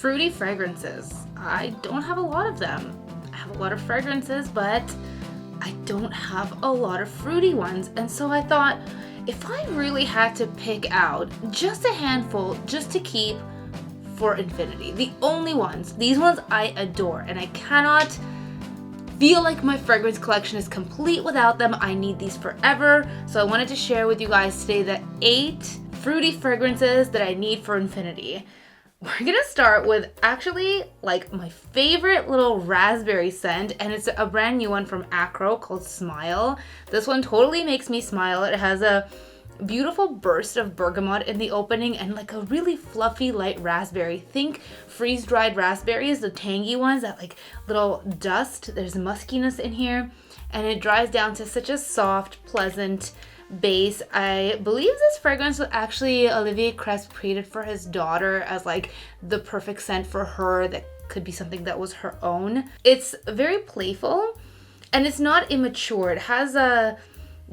Fruity fragrances. I don't have a lot of them. I have a lot of fragrances, but I don't have a lot of fruity ones. And so I thought, if I really had to pick out just a handful just to keep for infinity, the only ones, these ones I adore, and I cannot feel like my fragrance collection is complete without them. I need these forever. So I wanted to share with you guys today the 8 fruity fragrances that I need for infinity. We're gonna start with actually like my favorite little raspberry scent, and it's a brand new one from Acro called Smile. This one totally makes me smile. It has a beautiful burst of bergamot in the opening and like a really fluffy light raspberry. Think freeze-dried raspberries, the tangy ones, that like little dust. There's muskiness in here, and it dries down to such a soft, pleasant base. I believe this fragrance was actually Olivier Cresp created for his daughter as like the perfect scent for her that could be something that was her own. It's very playful and it's not immature. It has a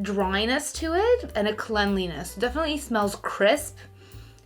dryness to it and a cleanliness. Definitely smells crisp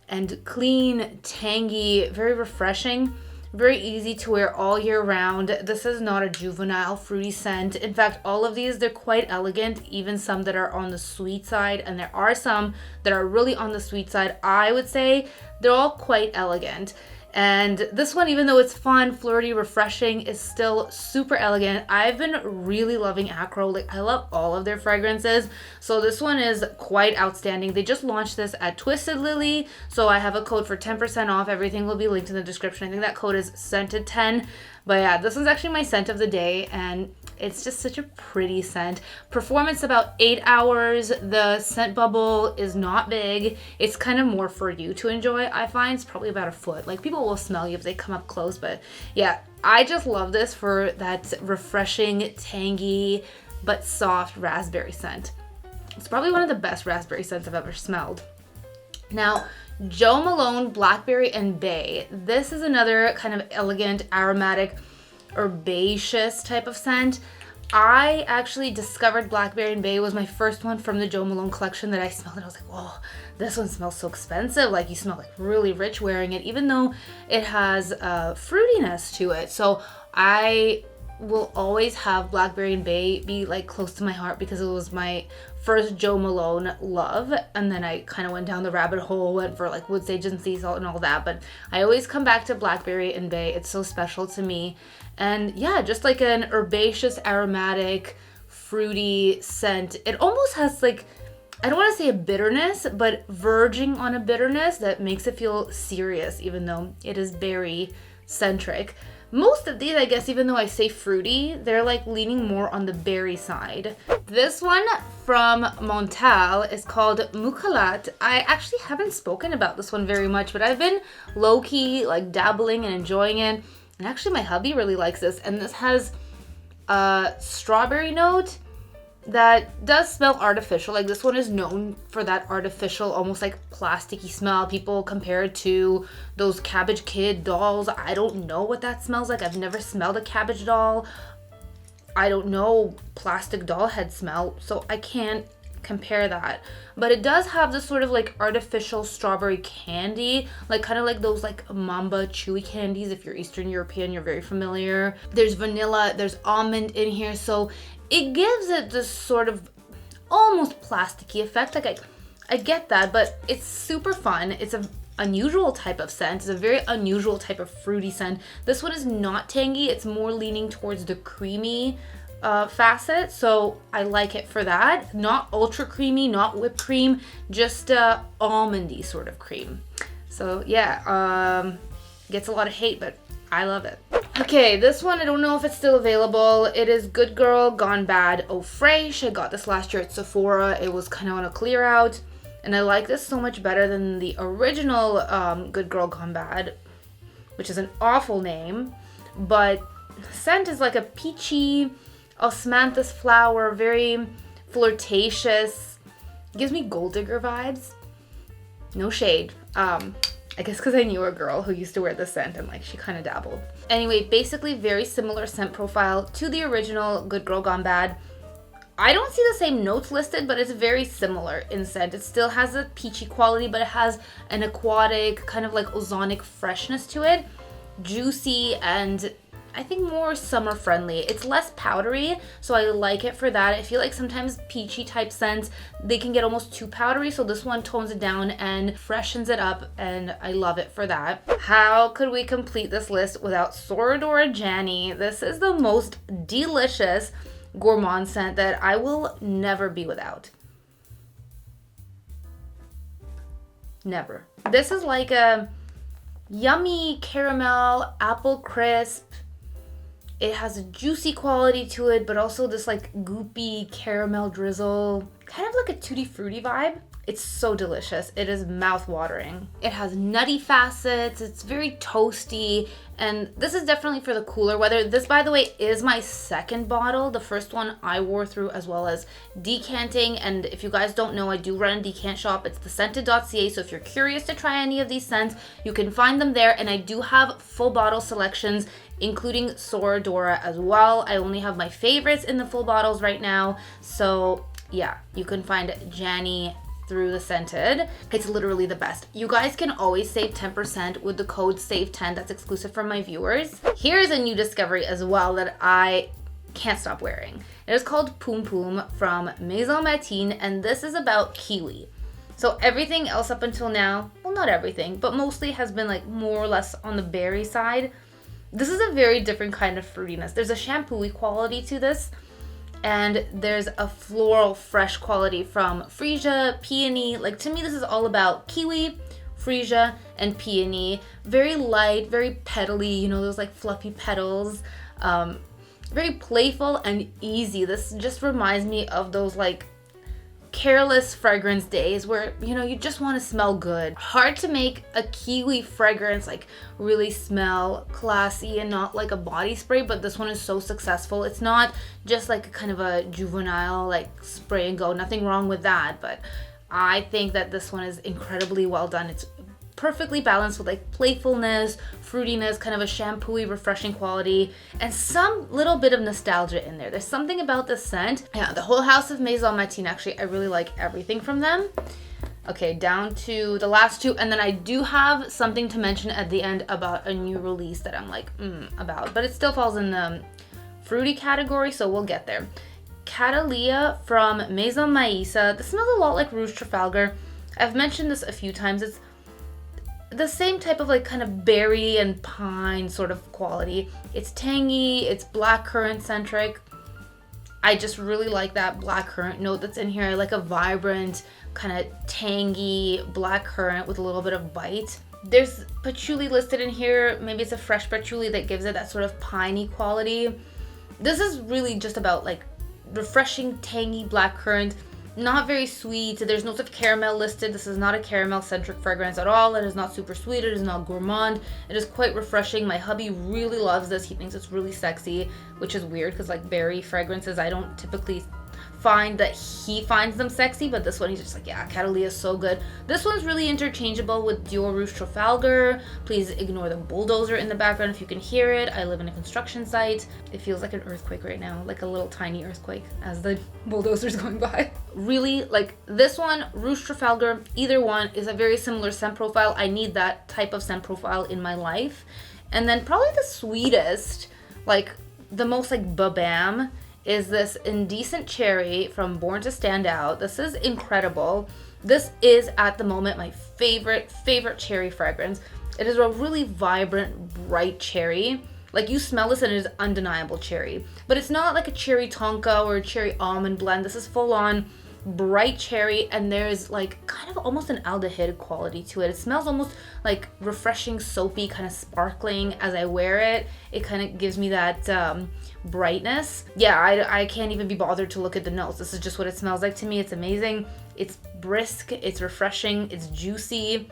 and clean, tangy, very refreshing. Very easy to wear all year round. This is not a juvenile fruity scent. In fact, all of these, they're quite elegant, even some that are on the sweet side, and there are some that are really on the sweet side. I would say they're all quite elegant. And this one, even though it's fun, flirty, refreshing, is still super elegant. I've been really loving Acro. Like, I love all of their fragrances. So this one is quite outstanding. They just launched this at Twisted Lily. So I have a code for 10% off. Everything will be linked in the description. I think that code is Scented10. But yeah, this one's actually my scent of the day, and it's just such a pretty scent. Performance about 8 hours. The scent bubble is not big. It's kind of more for you to enjoy, I find. It's probably about a foot. Like, people will smell you if they come up close, but yeah, I just love this for that refreshing, tangy, but soft raspberry scent. It's probably one of the best raspberry scents I've ever smelled. Now, Jo Malone Blackberry and Bay. This is another kind of elegant, aromatic, herbaceous type of scent. I actually discovered Blackberry and Bay was my first one from the Jo Malone collection that I smelled, and I was like, whoa, this one smells so expensive. Like, you smell like really rich wearing it, even though it has fruitiness to it. So I will always have Blackberry and Bay be like close to my heart because it was my first Jo Malone love, and then I kind of went down the rabbit hole, went for like wood sage and sea salt and all that, but I always come back to Blackberry and Bay. It's so special to me. And yeah, just like an herbaceous, aromatic, fruity scent. It almost has like, I don't want to say a bitterness, but verging on a bitterness that makes it feel serious, even though it is berry centric. Most of these, I guess, even though I say fruity, they're like leaning more on the berry side. This one from Montal is called Mukat. I actually haven't spoken about this one very much, but I've been low-key like dabbling and enjoying it. And actually my hubby really likes this. And this has a strawberry note that does smell artificial. Like, this one is known for that artificial, almost like plasticky smell. People compare it to those Cabbage Kid dolls. I don't know what that smells like. I've never smelled a Cabbage doll. I don't know plastic doll head smell, so I can't compare that. But it does have this sort of like artificial strawberry candy, like kind of like those like Mamba chewy candies. If you're Eastern European, you're very familiar. There's vanilla, there's almond in here, so it gives it this sort of almost plasticky effect. Like, I get that, but it's super fun. It's an unusual type of scent. It's a very unusual type of fruity scent. This one is not tangy. It's more leaning towards the creamy facet, so I like it for that. Not ultra creamy, not whipped cream, just almondy sort of cream. So yeah, gets a lot of hate, but I love it. Okay, this one, I don't know if it's still available. It is Good Girl Gone Bad Eau Fraiche. I got this last year at Sephora. It was kind of on a clear out, and I like this so much better than the original Good Girl Gone Bad, which is an awful name, but scent is like a peachy osmanthus flower, very flirtatious. Gives me gold digger vibes. No shade. I guess because I knew a girl who used to wear this scent and like she kind of dabbled. Anyway, basically very similar scent profile to the original Good Girl Gone Bad. I don't see the same notes listed, but it's very similar in scent. It still has a peachy quality, but it has an aquatic, kind of like ozonic freshness to it. juicy and I think more summer friendly. It's less powdery, so I like it for that. I feel like sometimes peachy type scents, they can get almost too powdery, so this one tones it down and freshens it up, and I love it for that. How could we complete this list without Soradora Jani? This is the most delicious gourmand scent that I will never be without. Never. This is like a yummy caramel, apple crisp. It has a juicy quality to it, but also this like goopy caramel drizzle. Kind of like a tutti frutti vibe. It's so delicious. It is mouth-watering. It has nutty facets. It's very toasty. And this is definitely for the cooler weather. This, by the way, is my second bottle. The first one I wore through as well as decanting. And if you guys don't know, I do run a decant shop. It's thescented.ca. So if you're curious to try any of these scents, you can find them there. And I do have full bottle selections, including Soradora as well. I only have my favorites in the full bottles right now. So yeah, you can find Jani through the Scented. It's literally the best. You guys can always save 10% with the code SAVE10 that's exclusive for my viewers. Here's a new discovery as well that I can't stop wearing. It is called Poom Poom from Maison Matine, and this is about kiwi. So everything else up until now, well, not everything, but mostly has been like more or less on the berry side. This is a very different kind of fruitiness. There's a shampoo-y quality to this, and there's a floral fresh quality from freesia, peony. Like, to me, this is all about kiwi, freesia, and peony. Very light, very petally, you know, those like fluffy petals. Very playful and easy. This just reminds me of those like careless fragrance days where, you know, you just want to smell good. Hard to make a kiwi fragrance like really smell classy and not like a body spray, but this one is so successful. It's not just like a kind of a juvenile like spray and go, nothing wrong with that, but I think that this one is incredibly well done. It's perfectly balanced with like playfulness, fruitiness, kind of a shampoo-y, refreshing quality, and some little bit of nostalgia in there. There's something about the scent. Yeah, the whole house of Maison Matine, actually, I really like everything from them. Okay, down to the last two, and then I do have something to mention at the end about a new release that I'm like, about, but it still falls in the fruity category, so we'll get there. Catalia from Maison Maïsa. This smells a lot like Rouge Trafalgar. I've mentioned this a few times. It's the same type of like kind of berry and pine sort of quality. It's tangy, it's blackcurrant centric. I just really like that blackcurrant note that's in here. I like a vibrant, kind of tangy blackcurrant with a little bit of bite. There's patchouli listed in here. Maybe it's a fresh patchouli that gives it that sort of piney quality. This is really just about like refreshing, tangy blackcurrant. Not very sweet. There's notes of caramel listed. This is not a caramel-centric fragrance at all. It is not super sweet. It is not gourmand. It is quite refreshing. My hubby really loves this. He thinks it's really sexy, which is weird because like berry fragrances, I don't typically find that he finds them sexy, but this one he's just like, yeah, Catalia is so good. This one's really interchangeable with Dior Rouge Trafalgar. Please ignore the bulldozer in the background if you can hear it. I live in a construction site. It feels like an earthquake right now, like a little tiny earthquake as the bulldozer's going by. Really, like this one, Rouge Trafalgar, either one is a very similar scent profile. I need that type of scent profile in my life. And then probably the sweetest, like the most like ba-bam, is this Indecent Cherry from Born to Stand Out. This is incredible. This is at the moment my favorite cherry fragrance. It is a really vibrant, bright cherry. Like you smell this and it is undeniable cherry. But it's not like a cherry tonka or a cherry almond blend. This is full on bright cherry, and there's like kind of almost an aldehyde quality to it. It smells almost like refreshing, soapy, kind of sparkling as I wear it. It kind of gives me that brightness. Yeah, I can't even be bothered to look at the notes. This is just what it smells like to me. It's amazing. It's brisk, it's refreshing, it's juicy,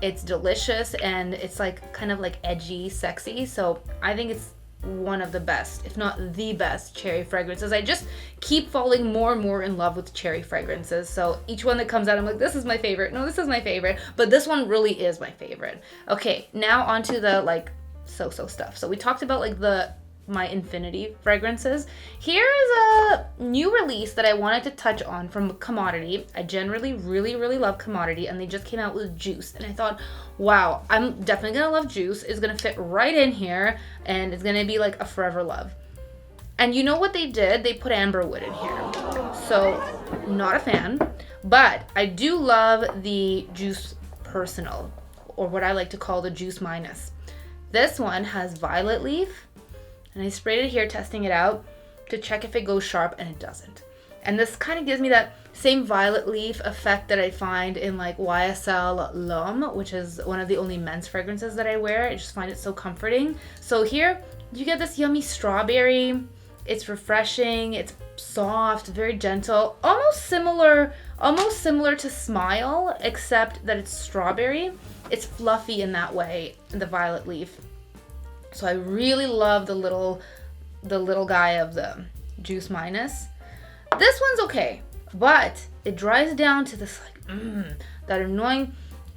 it's delicious, and it's like kind of like edgy, sexy. So I think it's one of the best, if not the best, cherry fragrances. I just keep falling more and more in love with cherry fragrances. So each one that comes out, I'm like, this is my favorite. No, this is my favorite. But this one really is my favorite. Okay, now onto the like so-so stuff. So we talked about like the my infinity fragrances. Here is a new release that I wanted to touch on from Commodity. I generally really love Commodity, and they just came out with Juice, and I thought, wow, I'm definitely gonna love Juice. It's gonna fit right in here, and it's gonna be like a forever love. And you know what they did? They put amberwood in here. So, not a fan, but I do love the Juice Personal, or what I like to call the Juice Minus. This one has violet leaf, and I sprayed it here testing it out to check if it goes sharp, and it doesn't. And this kind of gives me that same violet leaf effect that I find in like YSL L'Homme, which is one of the only men's fragrances that I wear. I just find it so comforting. So here you get this yummy strawberry. It's refreshing, it's soft, very gentle, almost similar to Smile, except that it's strawberry. It's fluffy in that way, the violet leaf. So I really love the little guy of the Juice Minus. This one's okay, but it dries down to this like that annoying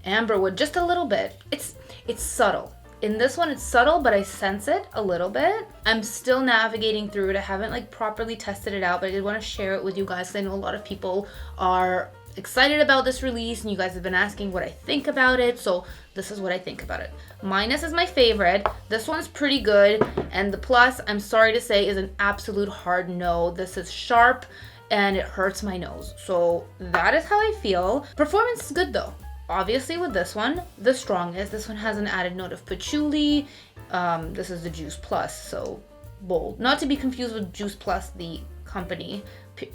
amberwood just a little bit. It's subtle. In this one, it's subtle, but I sense it a little bit. I'm still navigating through it. I haven't like properly tested it out, but I did want to share it with you guys because I know a lot of people are excited about this release, and you guys have been asking what I think about it. So this is what I think about it. Minus is my favorite. This one's pretty good. And the plus, I'm sorry to say, is an absolute hard no. This is sharp and it hurts my nose. So that is how I feel. Performance is good though. Obviously with this one, the strongest. This one has an added note of patchouli. This is the Juice Plus, so bold. Not to be confused with Juice Plus, the company,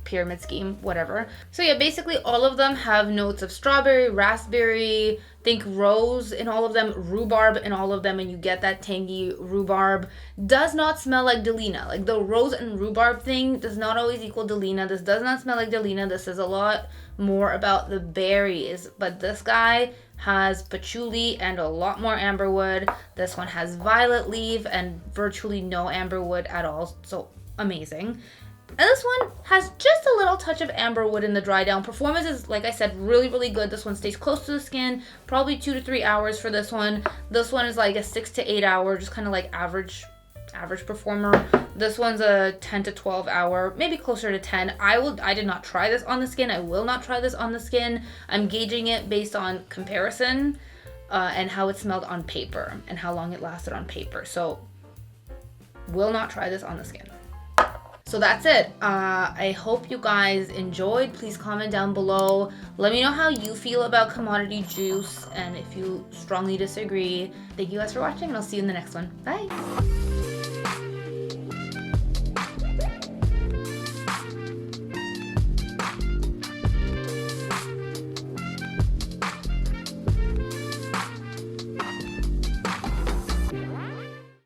pyramid scheme, whatever. So yeah, basically all of them have notes of strawberry, raspberry, think rose in all of them, rhubarb in all of them, and you get that tangy rhubarb. Does not smell like Delina. Like the rose and rhubarb thing does not always equal Delina. This does not smell like Delina. This is a lot more about the berries, but this guy has patchouli and a lot more amberwood. This one has violet leaf and virtually no amberwood at all, so amazing. And this one has just a little touch of amberwood in the dry down. Performance is, like I said, really good. This one stays close to the skin, probably 2 to 3 hours for this one. This one is like a 6 to 8 hour, just kind of like average performer. This one's a 10 to 12 hour, maybe closer to 10. I did not try this on the skin. I will not try this on the skin. I'm gauging it based on comparison and how it smelled on paper and how long it lasted on paper. So will not try this on the skin. So that's it. I hope you guys enjoyed. Please comment down below. Let me know how you feel about Commodity Juice and if you strongly disagree. Thank you guys for watching, and I'll see you in the next one. Bye.